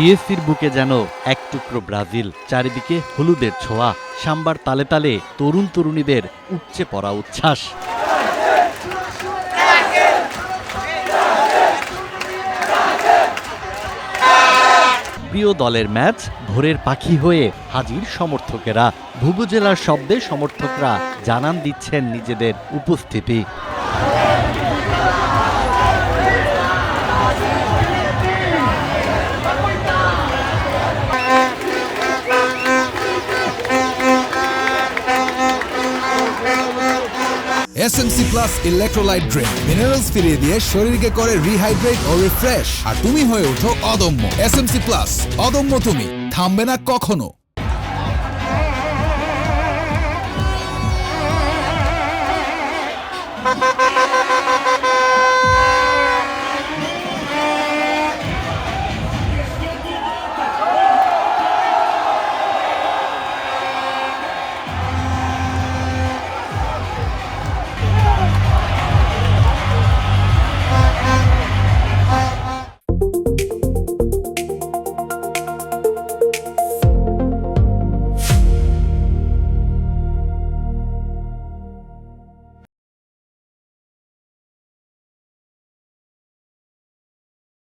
টিএসসির বুকে যেন এক টুকরো ব্রাজিল, চারিদিকে হলুদের ছোঁয়া, সাম্বার তালে তালে তরুণ তরুণীদের উপচে পড়া উচ্ছ্বাস। প্রিয় দলের ম্যাচ, ভোরের পাখি হয়ে হাজির সমর্থকেরা। ভুবুজেলার শব্দে সমর্থকরা জানান দিচ্ছেন নিজেদের উপস্থিতি। SMC plus electrolyte drink minerals ফিরিয়ে দিয়ে শরীরকে করে রিহাইড্রেট ও রিফ্রেশ, আর তুমি হয়ে ওঠো অদম্য। এসএমসি প্লাস, অদম্য তুমি, থামবে না কখনো।